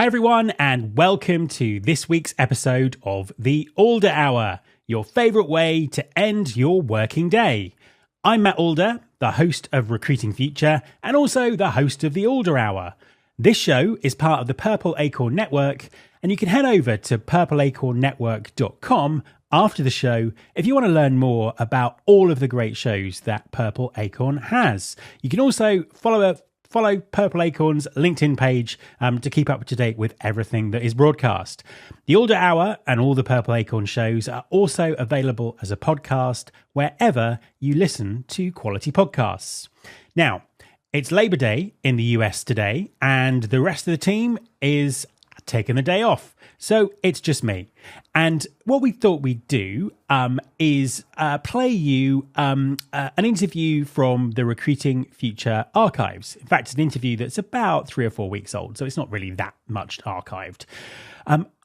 Hi, everyone, and welcome to this week's episode of the Alder Hour, your favourite way to end your working day. I'm Matt Alder, the host of Recruiting Future and also the host of the Alder Hour. This show is part of the Purple Acorn Network, and you can head over to purpleacornnetwork.com after the show if you want to learn more about all of the great shows that Purple Acorn has. You can also follow Purple Acorn's LinkedIn page to keep up to date with everything that is broadcast. The Alder Hour and all the Purple Acorn shows are also available as a podcast wherever you listen to quality podcasts. Now, it's Labor Day in the US today, and the rest of the team is taking the day off. So it's just me. And what we thought we'd do is play you an interview from the Recruiting Future archives. In fact, it's an interview that's about 3 or 4 weeks old, so it's not really that much archived.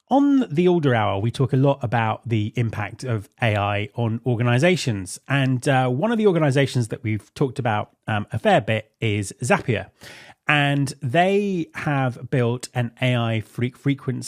On the Alder Hour, we talk a lot about the impact of AI on organizations. And one of the organizations that we've talked about a fair bit is Zapier. And they have built an AI fluency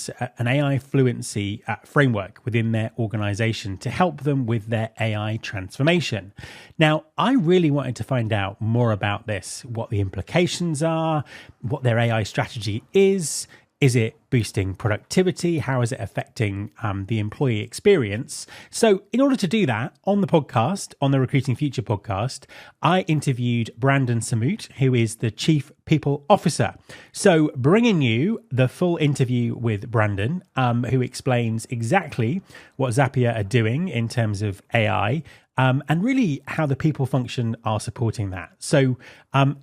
framework within their organization to help them with their AI transformation. Now, I really wanted to find out more about this, what the implications are, what their AI strategy is. Is it boosting productivity? How is it affecting the employee experience? So in order to do that, on the podcast, on the Recruiting Future podcast, I interviewed Brandon Samut, who is the Chief People Officer. So bringing you the full interview with Brandon, who explains exactly what Zapier are doing in terms of AI, and really how the people function are supporting that. So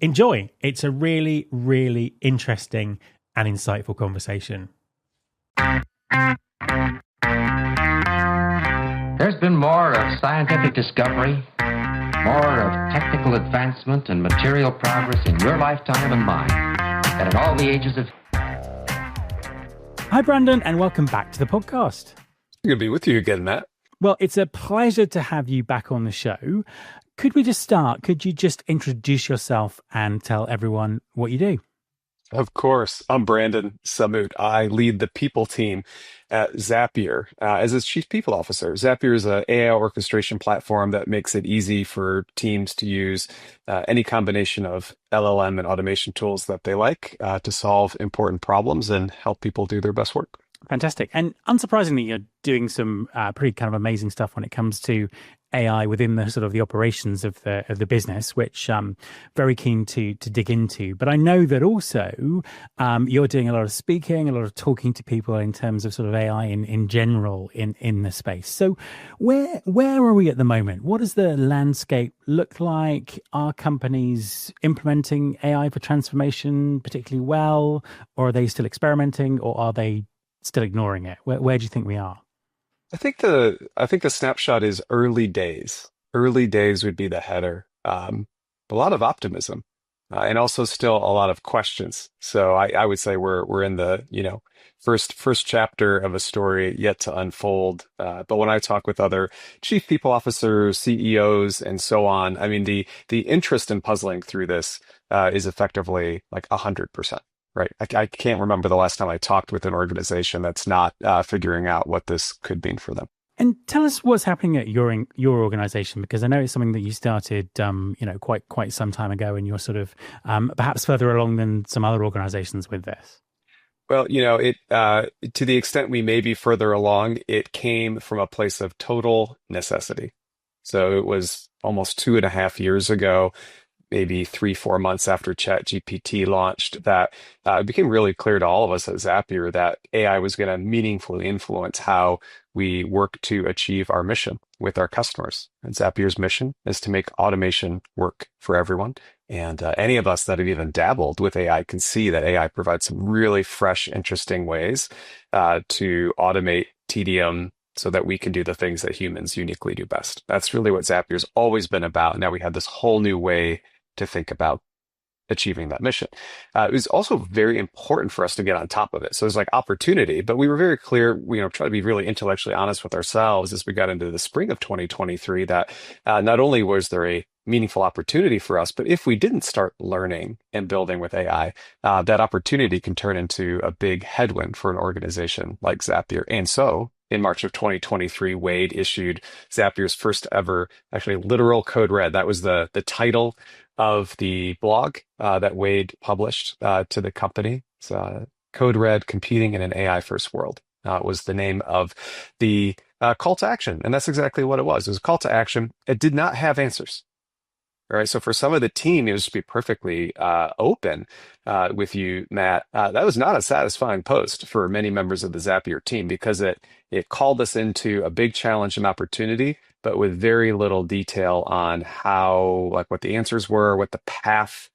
enjoy. It's a really, really interesting and insightful conversation. There's been more of scientific discovery, more of technical advancement and material progress in your lifetime and mine than in all the ages of... Hi, Brandon, and welcome back to the podcast. Good to be with you again, Matt. Well, it's a pleasure to have you back on the show. Could we just start? Could you just introduce yourself and tell everyone what you do? Of course. I'm Brandon Samut. I lead the people team at Zapier as its chief people officer. Zapier is an AI orchestration platform that makes it easy for teams to use any combination of LLM and automation tools that they like to solve important problems and help people do their best work. Fantastic. And unsurprisingly, you're doing some pretty kind of amazing stuff when it comes to AI within the sort of the operations of the business, which I'm very keen to dig into. But I know that also you're doing a lot of speaking, a lot of talking to people in terms of sort of AI in general in the space. So where are we at the moment? What does the landscape look like? Are companies implementing AI for transformation particularly well, or are they still experimenting, or are they still ignoring it? Where do you think we are? I think the snapshot is early days. Early days would be the header. A lot of optimism, and also still a lot of questions. So I would say we're in the first chapter of a story yet to unfold. But when I talk with other chief people officers, CEOs, and so on, I mean the interest in puzzling through this is effectively like 100%. Right. I can't remember the last time I talked with an organization that's not figuring out what this could mean for them. And tell us what's happening at your organization, because I know it's something that you started, quite some time ago, and you're sort of perhaps further along than some other organizations with this. Well, it to the extent we may be further along, it came from a place of total necessity. So it was almost 2.5 years ago, maybe 3-4 months after ChatGPT launched, that it became really clear to all of us at Zapier that AI was going to meaningfully influence how we work to achieve our mission with our customers. And Zapier's mission is to make automation work for everyone. And any of us that have even dabbled with AI can see that AI provides some really fresh, interesting ways to automate tedium so that we can do the things that humans uniquely do best. That's really what Zapier's always been about. Now we have this whole new way to think about achieving that mission. It was also very important for us to get on top of it. So there's like opportunity, but we were very clear, try to be really intellectually honest with ourselves as we got into the spring of 2023 that not only was there a meaningful opportunity for us. But if we didn't start learning and building with AI, that opportunity can turn into a big headwind for an organization like Zapier. And so in March of 2023, Wade issued Zapier's first ever, actually literal code red. That was the title of the blog that Wade published to the company. It's Code Red, Competing in an AI First World. Was the name of the call to action. And that's exactly what it was. It was a call to action. It did not have answers. All right. So for some of the team, it was to be perfectly open with you, Matt. That was not a satisfying post for many members of the Zapier team because it called us into a big challenge and opportunity, but with very little detail on how, like what the answers were, what the path,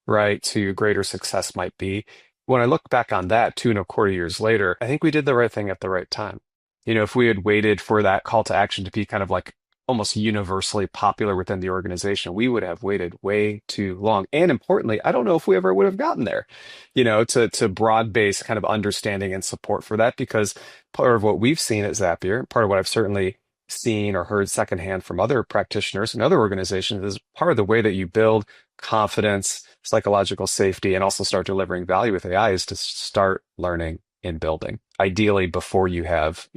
right, to greater success might be. When I look back on that 2.25 years later, I think we did the right thing at the right time. If we had waited for that call to action to be kind of like almost universally popular within the organization, we would have waited way too long. And importantly, I don't know if we ever would have gotten there, to broad-based kind of understanding and support for that, because part of what we've seen at Zapier, part of what I've certainly seen or heard secondhand from other practitioners and other organizations is part of the way that you build confidence, psychological safety, and also start delivering value with AI is to start learning and building, ideally before you have,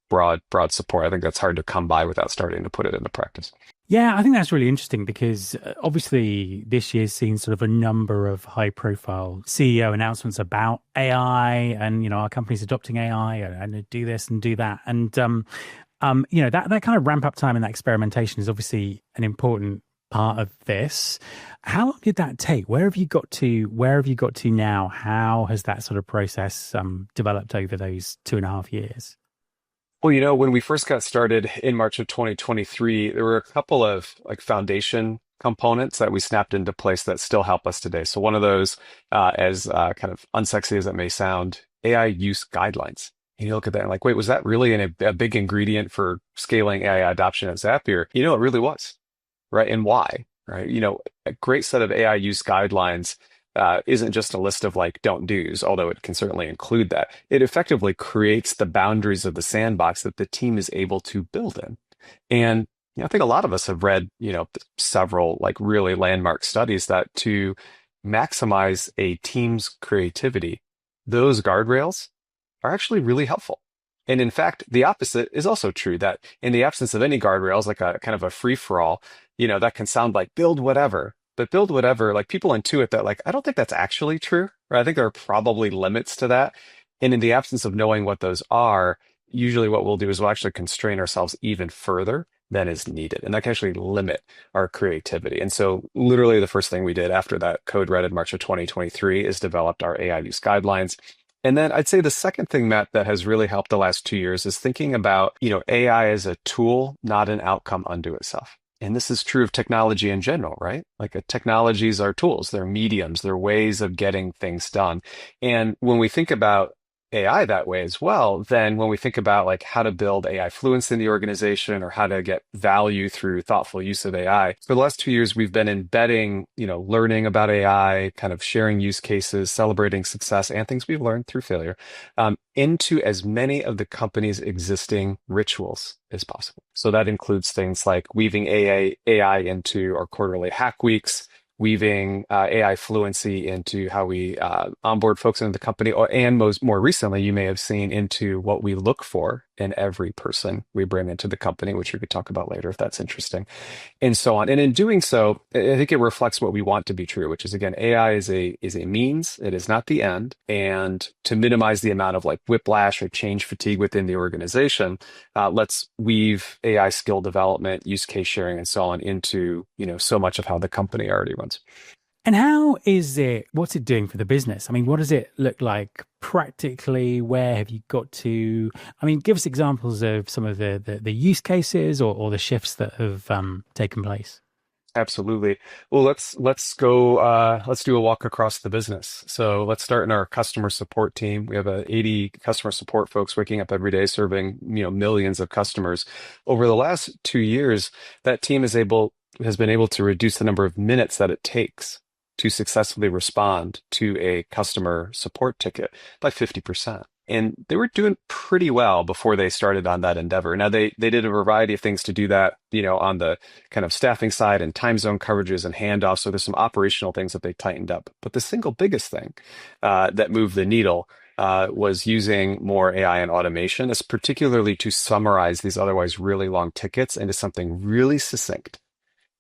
broad support. I think that's hard to come by without starting to put it into practice. Yeah, I think that's really interesting because obviously this year's seen sort of a number of high-profile CEO announcements about AI and, our company's adopting AI and do this and do that. And, that kind of ramp-up time and that experimentation is obviously an important part of this. How long did that take? Where have you got to now? How has that sort of process developed over those 2.5 years? Well, when we first got started in March of 2023, there were a couple of like foundation components that we snapped into place that still help us today. So one of those, as kind of unsexy as it may sound, AI use guidelines. And you look at that and like, wait, was that really a big ingredient for scaling AI adoption at Zapier? It really was, right? And why, right? A great set of AI use guidelines isn't just a list of like don't do's, although it can certainly include that. It effectively creates the boundaries of the sandbox that the team is able to build in. And I think a lot of us have read, several like really landmark studies that to maximize a team's creativity, those guardrails are actually really helpful. And in fact, the opposite is also true, that in the absence of any guardrails, like a kind of a free-for-all, that can sound like build whatever. But build whatever, like people intuit that, like, I don't think that's actually true, right? I think there are probably limits to that. And in the absence of knowing what those are, usually what we'll do is we'll actually constrain ourselves even further than is needed. And that can actually limit our creativity. And so literally the first thing we did after that code red in March of 2023 is developed our AI use guidelines. And then I'd say the second thing, Matt, that has really helped the last 2 years is thinking about, AI as a tool, not an outcome unto itself. And this is true of technology in general, right? Like technologies are tools, they're mediums, they're ways of getting things done. And when we think about AI that way as well, then when we think about like how to build AI fluency in the organization or how to get value through thoughtful use of AI, for the last 2 years, we've been embedding, learning about AI, kind of sharing use cases, celebrating success and things we've learned through failure into as many of the company's existing rituals as possible. So that includes things like weaving AI into our quarterly hack weeks, weaving AI fluency into how we onboard folks into the company, and more recently, you may have seen into what we look for in every person we bring into the company, which we could talk about later if that's interesting, and so on. And in doing so, I think it reflects what we want to be true, which is, again, AI is a means, it is not the end. And to minimize the amount of like whiplash or change fatigue within the organization, let's weave AI skill development, use case sharing, and so on into, so much of how the company already runs. And what's it doing for the business? I mean, what does it look like practically? Where have you got to? I mean, give us examples of some of the use cases or the shifts that have taken place. Absolutely. Well, let's go. Let's do a walk across the business. So let's start in our customer support team. We have 80 customer support folks waking up every day serving millions of customers. Over the last 2 years, that team has been able to reduce the number of minutes that it takes to successfully respond to a customer support ticket by 50%. And they were doing pretty well before they started on that endeavor. Now they did a variety of things to do that, on the kind of staffing side and time zone coverages and handoffs. So there's some operational things that they tightened up. But the single biggest thing that moved the needle was using more AI and automation, as particularly to summarize these otherwise really long tickets into something really succinct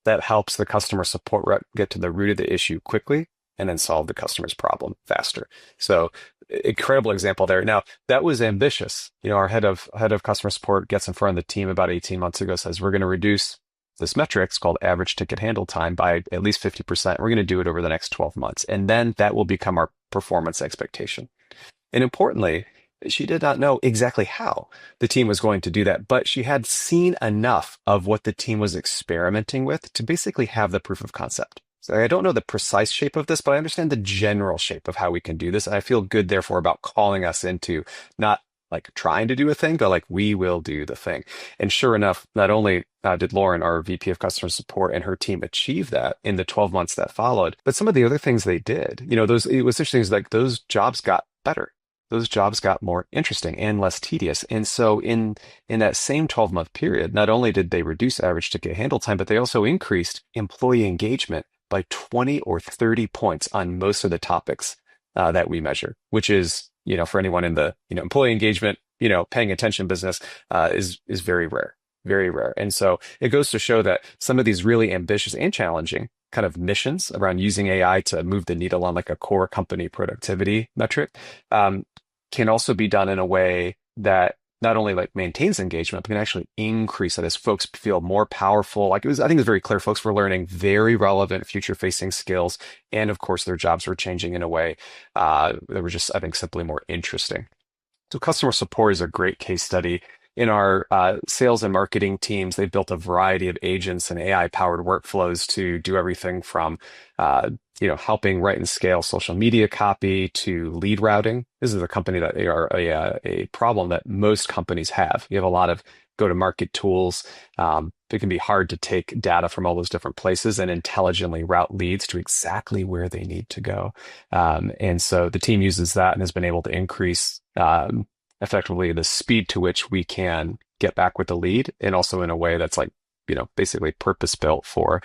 that helps the customer support rep get to the root of the issue quickly and then solve the customer's problem faster. So incredible example there. Now that was ambitious. Our head of customer support gets in front of the team about 18 months ago, says we're going to reduce this metric, it's called average ticket handle time, by at least 50%. We're going to do it over the next 12 months. And then that will become our performance expectation. And importantly, she did not know exactly how the team was going to do that, but she had seen enough of what the team was experimenting with to basically have the proof of concept. So I don't know the precise shape of this, but I understand the general shape of how we can do this. And I feel good, therefore, about calling us into not like trying to do a thing, but like we will do the thing. And sure enough, not only did Lauren, our VP of customer support, and her team achieve that in the 12 months that followed, but some of the other things they did, it was interesting, is like those jobs got better. Those jobs got more interesting and less tedious. And so in that same 12-month period, not only did they reduce average ticket handle time, but they also increased employee engagement by 20 or 30 points on most of the topics that we measure, which is, for anyone in the, employee engagement, paying attention business is very rare, very rare. And so it goes to show that some of these really ambitious and challenging kind of missions around using AI to move the needle on like a core company productivity metric can also be done in a way that not only like maintains engagement, but can actually increase it as folks feel more powerful. I think it was very clear folks were learning very relevant future facing skills. And of course, their jobs were changing in a way that were just, I think, simply more interesting. So customer support is a great case study. In our sales and marketing teams, they've built a variety of agents and AI-powered workflows to do everything from, helping write and scale social media copy to lead routing. This is a company that are a problem that most companies have. You have a lot of go-to-market tools. It can be hard to take data from all those different places and intelligently route leads to exactly where they need to go. And so the team uses that and has been able to increase effectively the speed to which we can get back with the lead, and also in a way that's like, basically purpose built for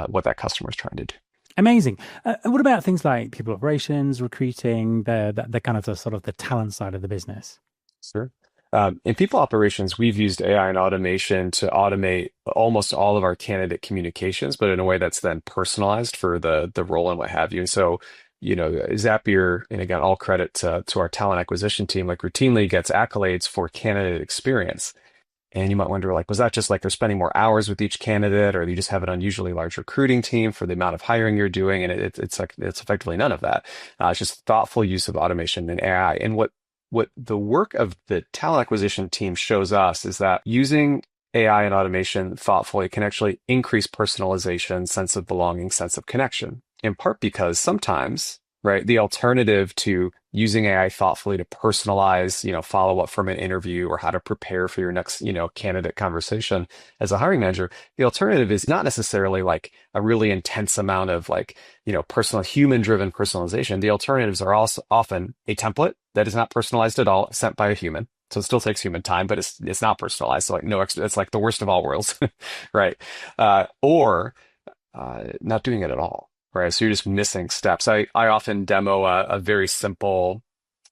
what that customer is trying to do. Amazing. What about things like people operations, recruiting, the kind of the sort of the talent side of the business? Sure. In people operations, we've used AI and automation to automate almost all of our candidate communications, but in a way that's then personalized for the role and what have you. And so, Zapier, and again, all credit to our talent acquisition team, like routinely gets accolades for candidate experience. And you might wonder, like, was that just like they're spending more hours with each candidate, or you just have an unusually large recruiting team for the amount of hiring you're doing? And it's effectively none of that. It's just thoughtful use of automation and AI. And what the work of the talent acquisition team shows us is that using AI and automation thoughtfully can actually increase personalization, sense of belonging, sense of connection, in part because sometimes, right, the alternative to using AI thoughtfully to personalize, follow up from an interview or how to prepare for your next, candidate conversation as a hiring manager, the alternative is not necessarily like a really intense amount of like, personal human-driven personalization. The alternatives are also often a template that is not personalized at all, sent by a human. So it still takes human time, but it's not personalized. So like no extra, it's like the worst of all worlds, right? Or not doing it at all. Right. So you're just missing steps. I often demo a very simple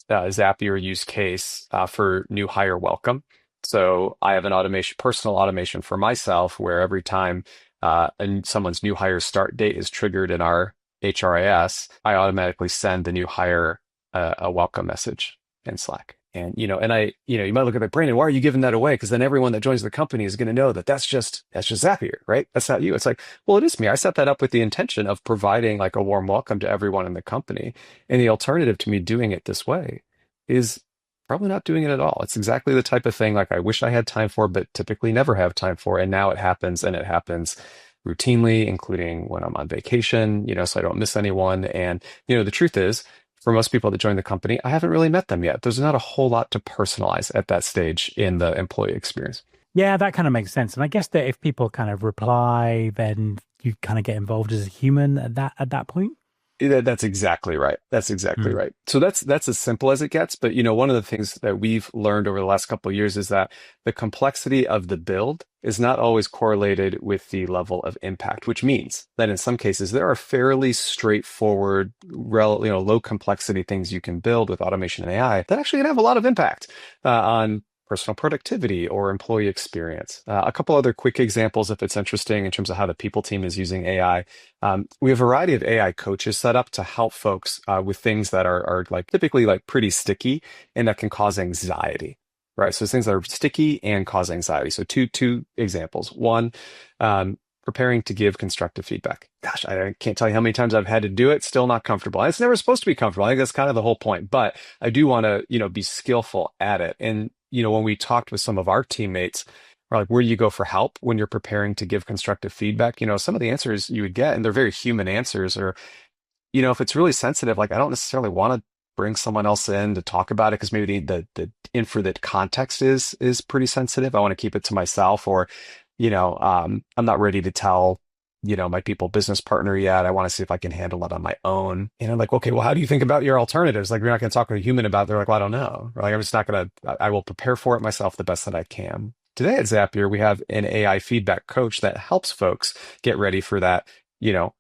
Zapier use case for new hire welcome. So I have an personal automation for myself, where every time someone's new hire start date is triggered in our HRIS, I automatically send the new hire a welcome message in Slack. And, you might look at like, Brandon, why are you giving that away? Because then everyone that joins the company is going to know that that's just Zapier, right? That's not you. It's like, well, it is me. I set that up with the intention of providing like a warm welcome to everyone in the company. And the alternative to me doing it this way is probably not doing it at all. It's exactly the type of thing like I wish I had time for, but typically never have time for. And now it happens, and it happens routinely, including when I'm on vacation, so I don't miss anyone. And, the truth is, for most people that join the company, I haven't really met them yet. There's not a whole lot to personalize at that stage in the employee experience. Yeah, that kind of makes sense. And I guess that if people kind of reply, then you kind of get involved as a human at that point. That's exactly right. That's exactly Mm. right. So that's as simple as it gets. But one of the things that we've learned over the last couple of years is that the complexity of the build is not always correlated with the level of impact, which means that in some cases there are fairly straightforward, low complexity things you can build with automation and AI that actually can have a lot of impact on personal productivity or employee experience. A couple other quick examples, if it's interesting, in terms of how the people team is using AI. We have a variety of AI coaches set up to help folks with things that are like typically like pretty sticky and that can cause anxiety, right? So things that are sticky and cause anxiety. So two examples. One, preparing to give constructive feedback. Gosh, I can't tell you how many times I've had to do it. Still not comfortable. It's never supposed to be comfortable. I think that's kind of the whole point. But I do want to, be skillful at it. And when we talked with some of our teammates, or like, where do you go for help when you're preparing to give constructive feedback? Some of the answers you would get, and they're very human answers, or, if it's really sensitive, like I don't necessarily want to bring someone else in to talk about it because maybe the info, that context is pretty sensitive. I want to keep it to myself, or, I'm not ready to tell, my people business partner yet. I want to see if I can handle it on my own. And I'm like, okay, well, how do you think about your alternatives? Like, you're not going to talk with a human about it. They're like, well, I don't know. Or like, I'm just not going to, I will prepare for it myself the best that I can. Today at Zapier, we have an AI feedback coach that helps folks get ready for that,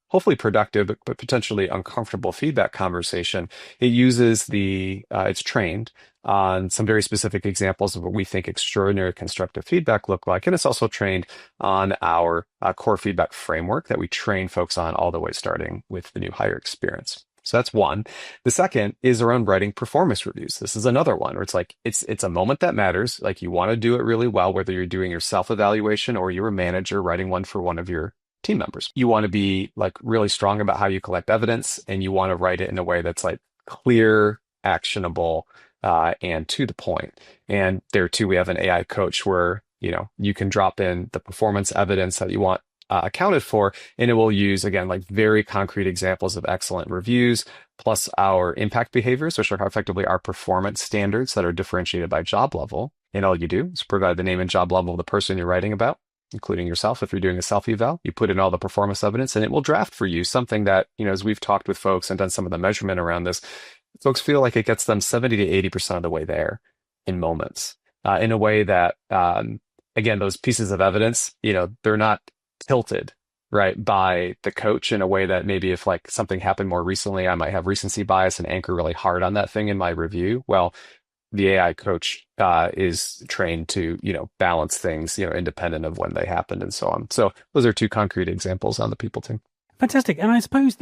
hopefully productive, but potentially uncomfortable feedback conversation. It uses it's trained on some very specific examples of what we think extraordinary constructive feedback look like. And it's also trained on our core feedback framework that we train folks on all the way starting with the new hire experience. So that's one. The second is around writing performance reviews. This is another one where it's like, it's a moment that matters. Like, you want to do it really well, whether you're doing your self-evaluation or you're a manager writing one for one of your team members. You want to be like really strong about how you collect evidence, and you want to write it in a way that's like clear, actionable, and to the point. And there too, we have an AI coach where, you can drop in the performance evidence that you want accounted for, and it will use, again, like very concrete examples of excellent reviews, plus our impact behaviors, which are effectively our performance standards that are differentiated by job level. And all you do is provide the name and job level of the person you're writing about, including yourself. If you're doing a self-eval, you put in all the performance evidence, and it will draft for you something that, as we've talked with folks and done some of the measurement around this, folks feel like it gets them 70 to 80% of the way there in moments, in a way that, again, those pieces of evidence, they're not tilted, right, by the coach in a way that maybe if like something happened more recently, I might have recency bias and anchor really hard on that thing in my review. Well, the AI coach is trained to, balance things, independent of when they happened and so on. So those are two concrete examples on the people team. Fantastic. And I suppose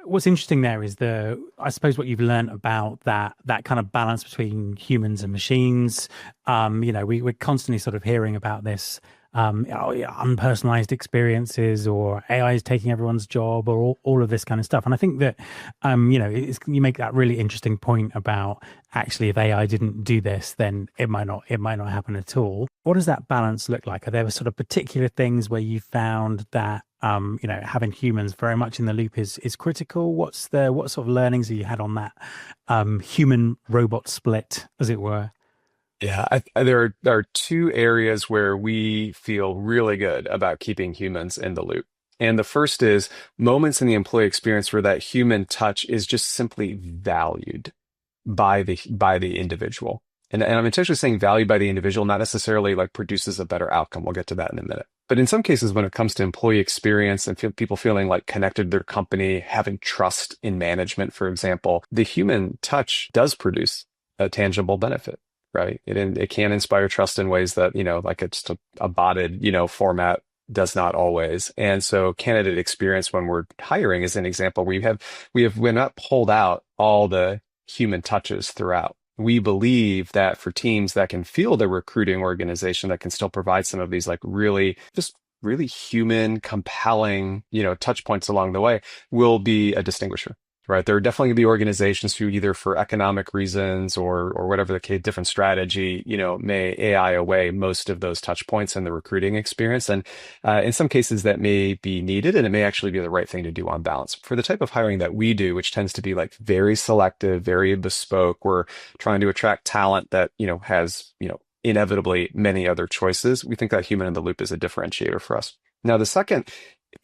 what's interesting there is what you've learned about that kind of balance between humans and machines. We're constantly sort of hearing about this, unpersonalized experiences, or AI is taking everyone's job, or all of this kind of stuff. And I think that, you make that really interesting point about actually, if AI didn't do this, then it might not happen at all. What does that balance look like? Are there sort of particular things where you found that, having humans very much in the loop is critical? What sort of learnings have you had on that human robot split, as it were? Yeah, there are two areas where we feel really good about keeping humans in the loop. And the first is moments in the employee experience where that human touch is just simply valued by the individual. And I'm intentionally saying valued by the individual, not necessarily like produces a better outcome. We'll get to that in a minute. But in some cases, when it comes to employee experience and people feeling like connected to their company, having trust in management, for example, the human touch does produce a tangible benefit, right? It can inspire trust in ways that, like it's a botted, format does not always. And so candidate experience when we're hiring is an example. We're not pulled out all the human touches throughout. We believe that for teams that can feel the recruiting organization that can still provide some of these like really human, compelling, touch points along the way will be a distinguisher. Right. There are definitely going to be organizations who either for economic reasons or whatever the case, different strategy, may AI away most of those touch points in the recruiting experience. And in some cases that may be needed, and it may actually be the right thing to do on balance. For the type of hiring that we do, which tends to be like very selective, very bespoke, we're trying to attract talent that, has, inevitably many other choices. We think that human in the loop is a differentiator for us. Now, the second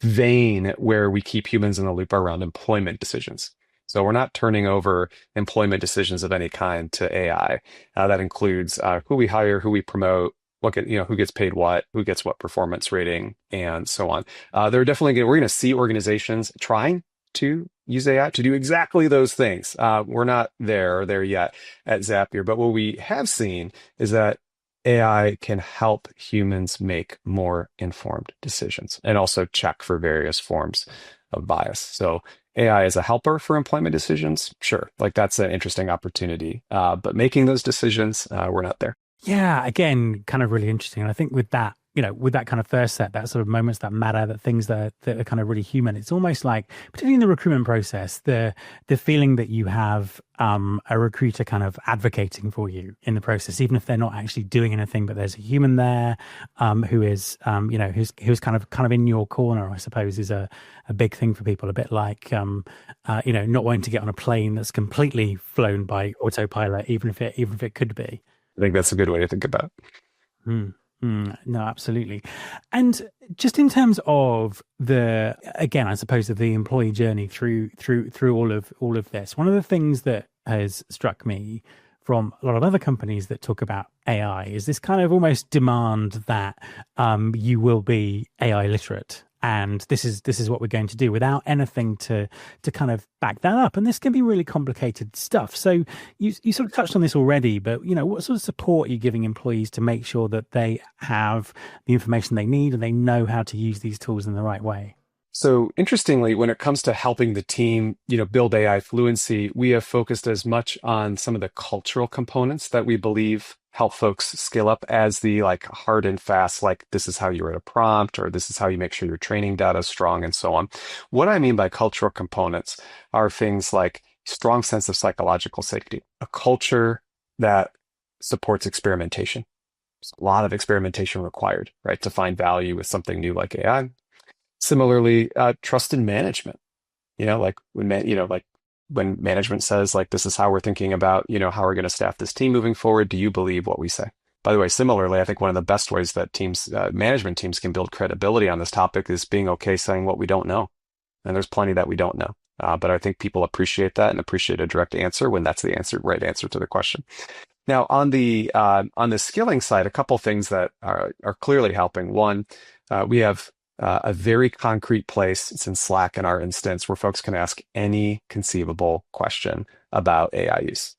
vein where we keep humans in the loop around employment decisions. So we're not turning over employment decisions of any kind to AI. That includes who we hire, who we promote, who gets paid what, who gets what performance rating, and so on. We're going to see organizations trying to use AI to do exactly those things. We're not there yet at Zapier, but what we have seen is that AI can help humans make more informed decisions and also check for various forms of bias. So AI is a helper for employment decisions. Sure, like that's an interesting opportunity. But making those decisions, we're not there. Yeah, again, kind of really interesting. And I think with that, with that kind of first set, that sort of moments that matter, that things that are kind of really human, it's almost like, particularly in the recruitment process, the feeling that you have a recruiter kind of advocating for you in the process, even if they're not actually doing anything, but there's a human there who is, who's kind of in your corner, I suppose, is a big thing for people. A bit like, not wanting to get on a plane that's completely flown by autopilot, even if it could be. I think that's a good way to think about it. No, absolutely. And just in terms of I suppose of the employee journey through all of this, one of the things that has struck me from a lot of other companies that talk about AI is this kind of almost demand that you will be AI literate. And this is what we're going to do without anything to kind of back that up. And this can be really complicated stuff. So you sort of touched on this already, but what sort of support are you giving employees to make sure that they have the information they need and they know how to use these tools in the right way? So interestingly, when it comes to helping the team, build AI fluency, we have focused as much on some of the cultural components that we believe help folks scale up as the hard and fast, like this is how you write a prompt, or this is how you make sure your training data is strong, and so on. What I mean by cultural components are things like strong sense of psychological safety, a culture that supports experimentation. There's a lot of experimentation required, right, to find value with something new like AI. Similarly, trust in management. When management says this is how we're thinking about how we're going to staff this team moving forward, do you believe what we say? By the way, similarly, I think one of the best ways that management teams can build credibility on this topic is being okay saying what we don't know. And there's plenty that we don't know. But I think people appreciate that and appreciate a direct answer when that's the right answer to the question. Now, on the skilling side, a couple things that are clearly helping. One, we have a very concrete place. It's in Slack in our instance where folks can ask any conceivable question about AI use.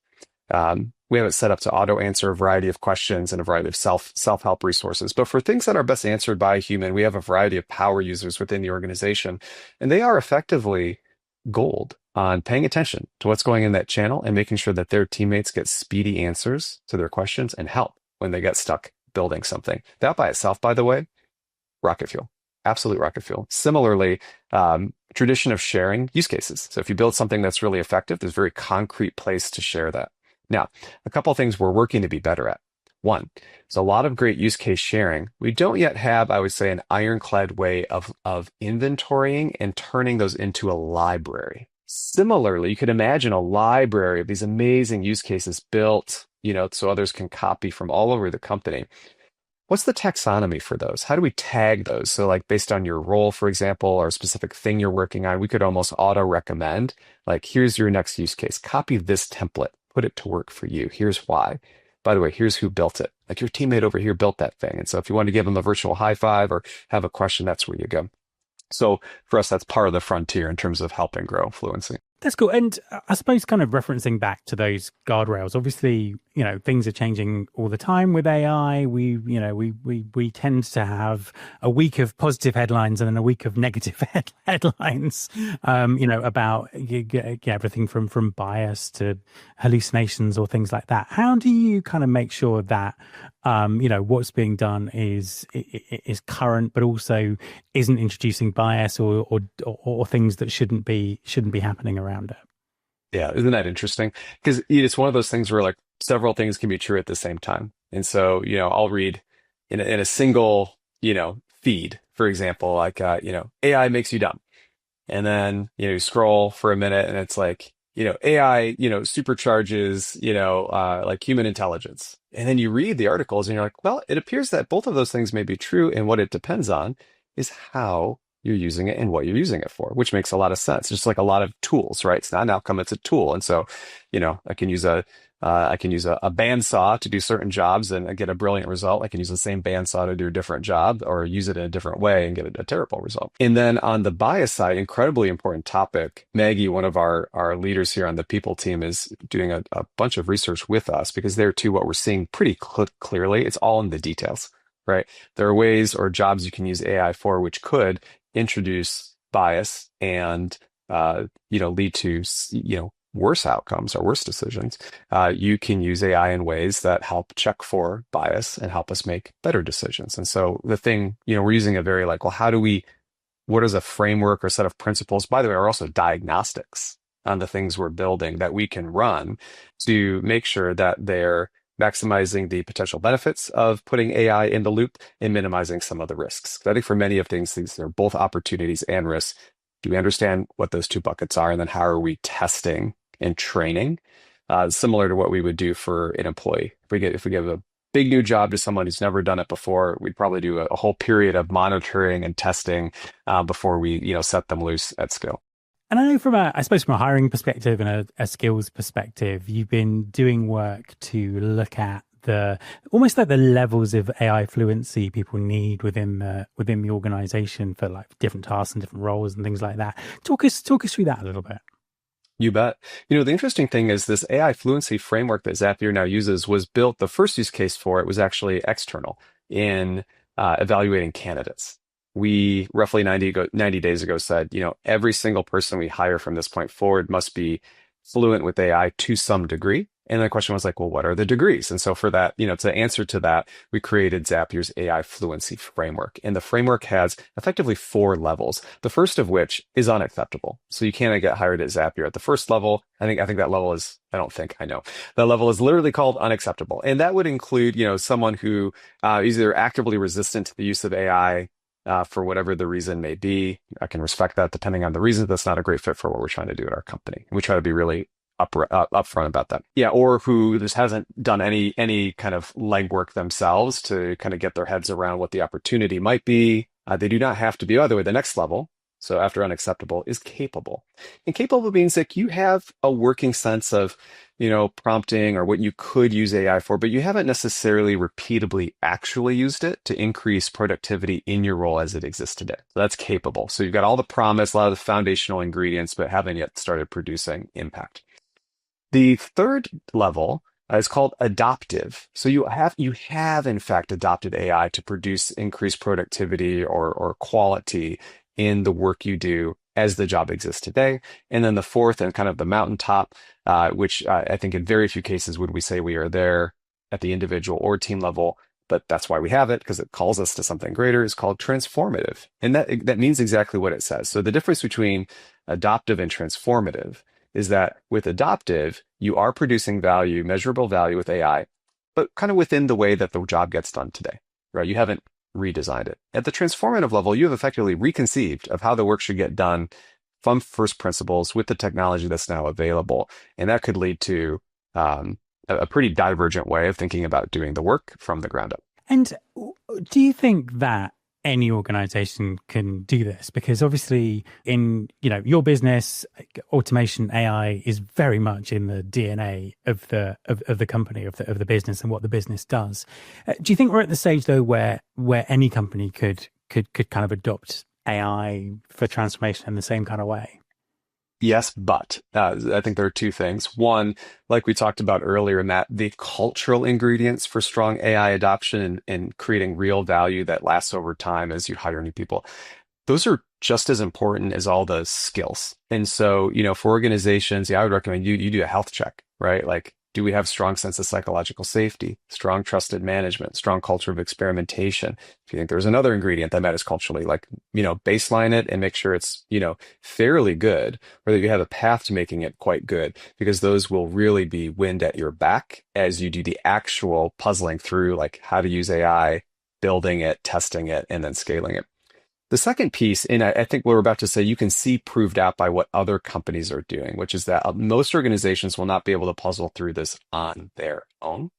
We have it set up to auto answer a variety of questions and a variety of self-help resources. But for things that are best answered by a human, we have a variety of power users within the organization, and they are effectively gold on paying attention to what's going in that channel and making sure that their teammates get speedy answers to their questions and help when they get stuck building something. That by itself, by the way, rocket fuel. Absolute rocket fuel. Similarly, tradition of sharing use cases. So if you build something that's really effective, there's a very concrete place to share that. Now, a couple of things we're working to be better at. One, there's a lot of great use case sharing. We don't yet have, I would say, an ironclad way of inventorying and turning those into a library. Similarly, you could imagine a library of these amazing use cases built, so others can copy from all over the company. What's the taxonomy for those? How do we tag those? So based on your role, for example, or a specific thing you're working on, we could almost auto recommend, here's your next use case. Copy this template, put it to work for you. Here's why. By the way, here's who built it. Your teammate over here built that thing. And so if you want to give them a virtual high five or have a question, that's where you go. So for us, that's part of the frontier in terms of helping grow fluency. That's cool. And I suppose kind of referencing back to those guardrails, obviously, things are changing all the time with AI. We tend to have a week of positive headlines and then a week of negative headlines, about everything from bias to hallucinations or things like that. How do you kind of make sure that, what's being done is current, but also isn't introducing bias or things that shouldn't be happening around it? Yeah, isn't that interesting? Because it's one of those things where several things can be true at the same time. And so, I'll read in a single, feed, for example, AI makes you dumb. And then, you scroll for a minute and it's AI, supercharges, human intelligence. And then you read the articles and you're well, it appears that both of those things may be true. And what it depends on is how you're using it and what you're using it for, which makes a lot of sense. Just like a lot of tools, right? It's not an outcome, it's a tool. And so, I can use a bandsaw to do certain jobs and get a brilliant result. I can use the same bandsaw to do a different job, or use it in a different way and get a terrible result. And then on the bias side, incredibly important topic. Maggie, one of our leaders here on the people team, is doing a bunch of research with us, because there too, what we're seeing pretty clearly, it's all in the details, right? There are ways or jobs you can use AI for which could introduce bias and lead to worse outcomes or worse decisions. You can use AI in ways that help check for bias and help us make better decisions. And so the thing, we're using a very like, well, what is a framework or set of principles? By the way, are also diagnostics on the things we're building that we can run to make sure that they're maximizing the potential benefits of putting AI in the loop and minimizing some of the risks. I think for many of things, these are both opportunities and risks. Do we understand what those two buckets are? And then how are we testing and training? Similar to what we would do for an employee. If we give a big new job to someone who's never done it before, we'd probably do a whole period of monitoring and testing before we set them loose at skill. And I know from a hiring perspective and a skills perspective, you've been doing work to look at almost like the levels of AI fluency people need within the organization for like different tasks and different roles and things like that. Talk us through that a little bit. You bet. The interesting thing is this AI fluency framework that Zapier now uses was built, the first use case for it was actually external in evaluating candidates. We roughly 90 days ago said, every single person we hire from this point forward must be fluent with AI to some degree. And the question was like, well, what are the degrees? And so for that, to answer to that, we created Zapier's AI fluency framework. And the framework has effectively 4 levels, the first of which is unacceptable. So you can't get hired at Zapier at the first level. I think that level is, I know. That level is literally called unacceptable. And that would include, someone who is either actively resistant to the use of AI, for whatever the reason may be. I can respect that depending on the reason. That's not a great fit for what we're trying to do at our company. And we try to be really upfront about that. Yeah, or who just hasn't done any kind of legwork themselves to kind of get their heads around what the opportunity might be. They do not have to be, by the way, the next level. So after unacceptable is capable. And capable means that you have a working sense of, prompting or what you could use AI for, but you haven't necessarily repeatably actually used it to increase productivity in your role as it exists today. So that's capable. So you've got all the promise, a lot of the foundational ingredients, but haven't yet started producing impact. The third level is called adoptive. So you have in fact adopted AI to produce increased productivity or quality in the work you do as the job exists today. And then the fourth and kind of the mountaintop, which I think in very few cases would we say we are there at the individual or team level, but that's why we have it, because it calls us to something greater, is called transformative. And that means exactly what it says. So the difference between adoptive and transformative is that with adoptive, you are producing value, measurable value with AI, but kind of within the way that the job gets done today, right? You haven't redesigned it. At the transformative level, you have effectively reconceived of how the work should get done from first principles with the technology that's now available. And that could lead to a pretty divergent way of thinking about doing the work from the ground up. And do you think that any organization can do this? Because obviously in your business, automation, AI is very much in the DNA of the company, of the business and what the business does. Do you think we're at the stage though where any company could kind of adopt AI for transformation in the same kind of way? Yes, but I think there are 2 things. One, like we talked about earlier, Matt, the cultural ingredients for strong AI adoption and creating real value that lasts over time as you hire new people, those are just as important as all the skills. And so, for organizations, I would recommend you do a health check, right? Like, do we have strong sense of psychological safety, strong trusted management, strong culture of experimentation? If you think there's another ingredient that matters culturally, like, baseline it and make sure it's, fairly good, or that you have a path to making it quite good, because those will really be wind at your back as you do the actual puzzling through, like how to use AI, building it, testing it, and then scaling it. The second piece, and I think what we're about to say, you can see proved out by what other companies are doing, which is that most organizations will not be able to puzzle through this on their own,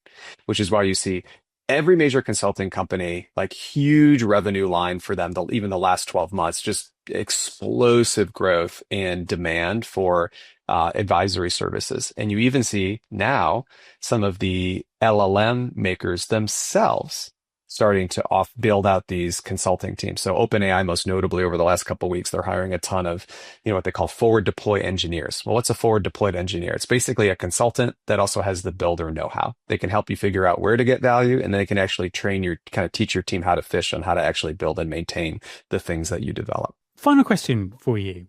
which is why you see every major consulting company, like huge revenue line for them, even the last 12 months, just explosive growth in demand for advisory services. And you even see now some of the LLM makers themselves starting to build out these consulting teams. So OpenAI, most notably over the last couple of weeks, they're hiring a ton of, what they call forward deploy engineers. Well, what's a forward deployed engineer? It's basically a consultant that also has the builder know-how. They can help you figure out where to get value, and they can actually teach your team how to fish on how to actually build and maintain the things that you develop. Final question for you.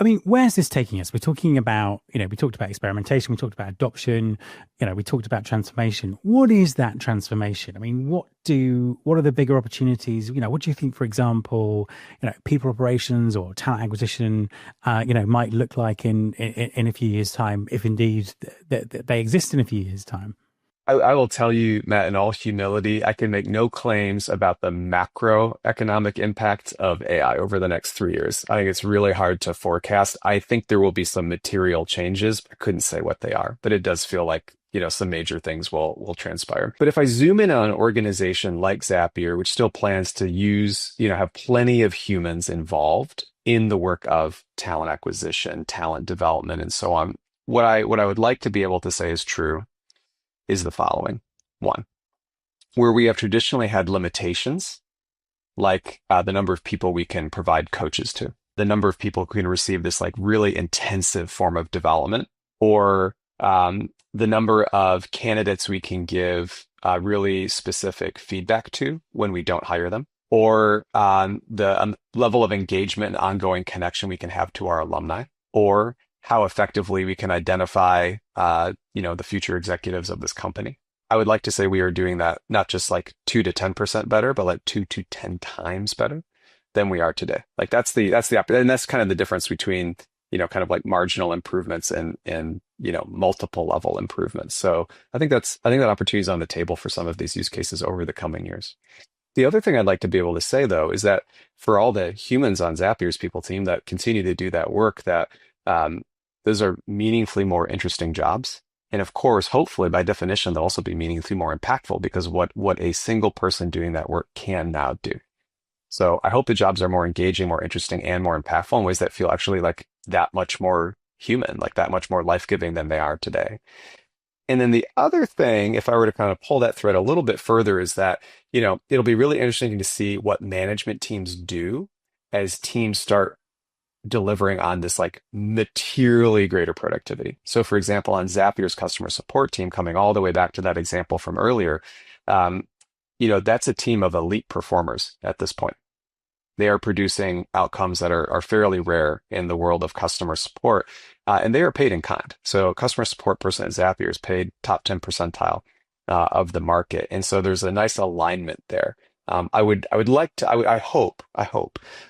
I mean, where's this taking us? We're talking about, we talked about experimentation, we talked about adoption, we talked about transformation. What is that transformation? I mean, what are the bigger opportunities? What do you think, for example, people operations or talent acquisition, might look like in a few years' time, if indeed they exist in a few years' time? I will tell you, Matt, in all humility, I can make no claims about the macroeconomic impact of AI over the next 3 years. I think it's really hard to forecast. I think there will be some material changes. I couldn't say what they are, but it does feel like, some major things will transpire. But if I zoom in on an organization like Zapier, which still plans to use, have plenty of humans involved in the work of talent acquisition, talent development, and so on, what I would like to be able to say is true is the following. One, where we have traditionally had limitations, like the number of people we can provide coaches to, the number of people who can receive this like really intensive form of development, or the number of candidates we can give really specific feedback to when we don't hire them, or the level of engagement and ongoing connection we can have to our alumni, or how effectively we can identify, the future executives of this company. I would like to say we are doing that not just like 2 to 10% better, but like 2 to 10 times better than we are today. Like that's and that's kind of the difference between, kind of like marginal improvements and multiple level improvements. So I think that opportunity is on the table for some of these use cases over the coming years. The other thing I'd like to be able to say, though, is that for all the humans on Zapier's people team that continue to do that work, that those are meaningfully more interesting jobs. And of course, hopefully, by definition, they'll also be meaningfully more impactful because what a single person doing that work can now do. So I hope the jobs are more engaging, more interesting, and more impactful in ways that feel actually like that much more human, like that much more life-giving than they are today. And then the other thing, if I were to kind of pull that thread a little bit further, is that, it'll be really interesting to see what management teams do as teams start delivering on this like materially greater productivity. So for example, on Zapier's customer support team, coming all the way back to that example from earlier, that's a team of elite performers at this point. They are producing outcomes that are fairly rare in the world of customer support, and they are paid in kind. So a customer support person at Zapier is paid top 10 percentile of the market. And so there's a nice alignment there. I hope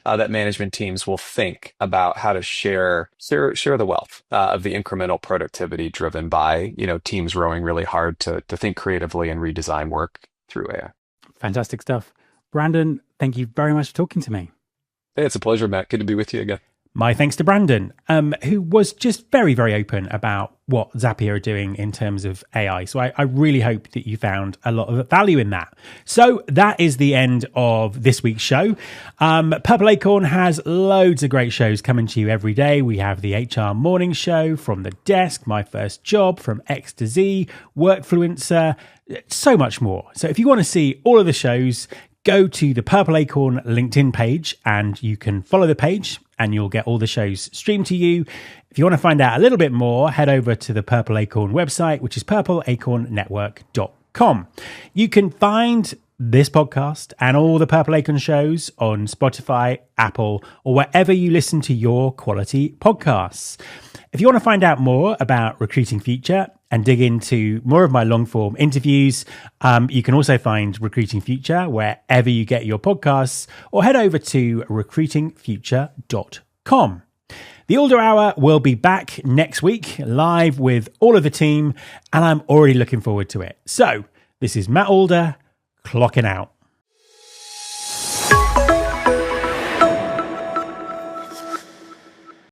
that management teams will think about how to share the wealth of the incremental productivity driven by, teams rowing really hard to think creatively and redesign work through AI. Fantastic stuff. Brandon, thank you very much for talking to me. Hey, it's a pleasure, Matt. Good to be with you again. My thanks to Brandon, who was just very, very open about what Zapier are doing in terms of AI. So I really hope that you found a lot of value in that. So that is the end of this week's show. Purple Acorn has loads of great shows coming to you every day. We have the HR Morning Show, From the Desk, My First Job, From X to Z, Workfluencer, so much more. So if you want to see all of the shows, go to the Purple Acorn LinkedIn page and you can follow the page and you'll get all the shows streamed to you. If you want to find out a little bit more, head over to the Purple Acorn website, which is purpleacornnetwork.com. You can find this podcast and all the Purple Acorn shows on Spotify, Apple, or wherever you listen to your quality podcasts. If you want to find out more about Recruiting Future and dig into more of my long form interviews, you can also find Recruiting Future wherever you get your podcasts, or head over to recruitingfuture.com. The Alder Hour will be back next week, live with all of the team, and I'm already looking forward to it. So this is Matt Alder, clocking out.